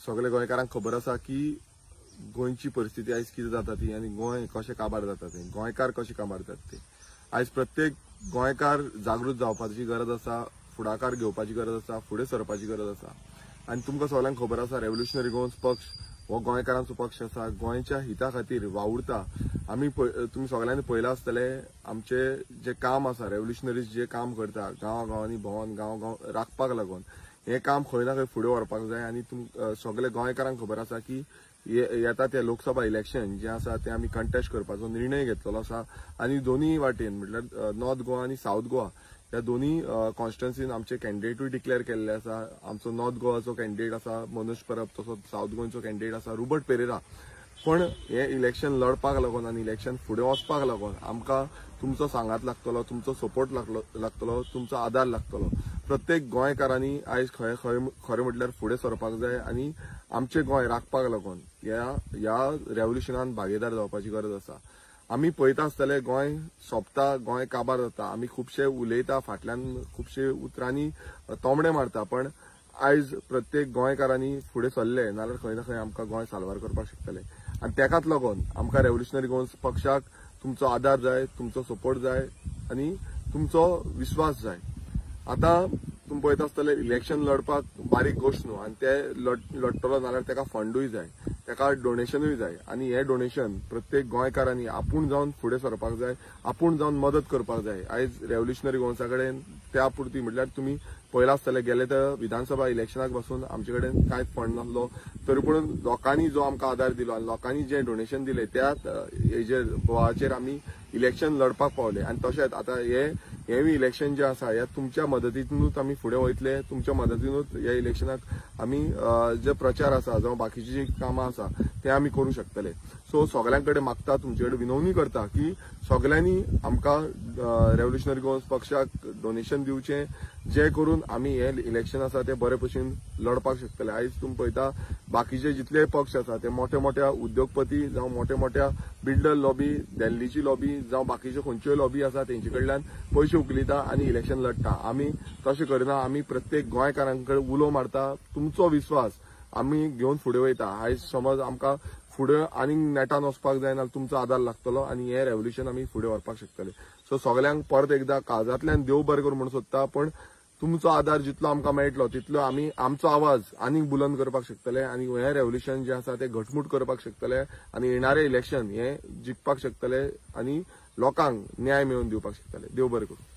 सगळे गोंयकारांक खबर आसा की गोंयची परिस्थिती आयज कितें जाता ती आनी गोंय कशें काबार जाता तें, गोंयकार कशें काबार जाता ते। आयज प्रत्येक गोंयकार जागृत जावपाची गरज आसा, फुडाकार घेवपाची गरज आसा, फुडें सरपाची गरज आसा। आनी तुमकां सगळ्यांक खबर आसा रेव्होल्युशनरी गोवन्स पक्ष हो गोंयकारांचो पक्ष आसा, गोंयच्या हिता खातीर वावुरता। आमी तुमी सगळ्यांनी पळयलां आसतले आमचे जे काम आसा, रेव्होल्युशनरीज जे काम करता गांवांनी भोंवन गांव राखपाक लागून, हे काम खंय ना खंय फुडें व्हरपाक जाय। आनी सगळे गोंयकारांक खबर आसा की येता ते लोकसभा इलेक्शन जे आसा ते आमी कंटेस्ट करपाचो निर्णय घेतलेलो आसा। आनी दोनूय वाटेन म्हटल्यार नॉर्थ गोवा आनी साउथ गोवा ह्या दोनूय कॉन्स्टिट्युएन्सीन आमचे कॅन्डिडेटूय डिक्लेअर केल्ले आसा। आमचो नॉर्थ गोवाचो कॅन्डिडेट आसा मनोज परब, तसोच साउथ गोंयचो कॅन्डिडेट आसा रोबर्ट पेरेरा। पण हे इलेक्शन लढपाक लागून आनी इलेक्शन फुडें वचपाक लागून आमकां तुमचो सांगात लागतलो, तुमचो सपोर्ट लागतलो, तुमचो आदार लागतलो। प्रत्येक गोंयकारांनी आयज खरें म्हटल्यार फुडें सरपाक जाय आनी आमचे गोंय राखपाक लागून ह्या रेव्होल्युशनान भागीदार जावपाची गरज आसा। आमी पळयता आसतले गोंय सोंपता, गोंय काबार जाता, आमी खुबशे उलयता, फाटल्यान खुबशे उतरांनी तोमडे मारता, पण आयज प्रत्येक गोंयकारांनी फुडें सरले नाल्यार खंय ना खंय आमकां गोंय साल्वार करपाक शकतले। आनी तेकाच लागून आमकां रेव्होल्युशनरी गोवन्स पक्षाक तुमचो आदार जाय, तुमचो सपोर्ट जाय आनी तुमचो विश्वास जाय। आता तुम्ही पळयता आसतले इलेक्शन लढपाक बारीक गोष्ट न्हू, आनी ते लढतलो नाल्यार तेका फंडूय जाय, तेका डोनेशनूय जाय। आनी हे डोनेशन प्रत्येक गोंयकारांनी आपूण जावन फुडें सरपाक जाय, आपूण जावन मदत करपाक जाय। आयज रेव्होल्युशनरी गोवन्सा कडेन त्या पुरती म्हटल्यार तुम्ही पळयला आसतले गेले तर विधानसभा इलेक्शनाक पासून आमचे कडेन कांयच फंड नासलो, तरी पूण लोकांनी जो आमकां आदार दिलो आनी लोकांनी जे डोनेशन दिले त्याच हेजेर बोवाचेर आमी इलेक्शन लढपाक पावले। आनी तशेंच आता हेवूय इलेक्शन जे आसा हे तुमच्या मदतीनूच आमी फुडें वयतले, तुमच्या मदतीनूच ह्या इलेक्शनाक आमी जे प्रचार आसा जावं बाकीची जी कामां आसा ते आमी करूं शकतले। सो सगळ्यां कडेन मागता, तुमचे कडेन विनवणी करता की सगळ्यांनी आमकां रेव्होल्युशनरी गोवन्स पक्षाक डोनेशन दिवचें, जे करून आमी हे इलेक्शन आसा ते बरे भशेन लढपाक शकतले। आयज तुमी पळयता बाकीचे जितले पक्ष आसा ते मोठ्या उद्योगपती जावं मोठ्या बिल्डर लॉबी, दिल्लीची लॉबी जावं बाकीच्यो खंयच्योय लॉबी आसा तेंचे कडल्यान पयशे उखलिता आनी इलेक्शन लढता। आमी तशें करिना, आमी प्रत्येक गोंयकारांकडे उलो मारता, तुमचो विश्वास आमी घेवन फुडें वयता। आयज समज आमकां फुडें आनीक नेटान वचपाक जाय नाल्यार तुमचो आदार लागतलो आनी हे रेव्होल्युशन आमी फुडें व्हरपाक शकतले। सो सगळ्यांक परत एकदां काळजांतल्यान देव बरें करूं म्हणून सोदता, पण तुमचो आदार जितलो आमकां मेळटलो तितलो आमी आमचो आवाज आनीक बुलंद करपाक शकतले आनी हे रेव्होल्युशन जे आसा ते घटमूट करपाक शकतले आनी येणारे इलेक्शन हे जिखपाक शकतले आनी लोकांक न्याय मेळोवन दिवपाक शकतले। देव बरें करूं।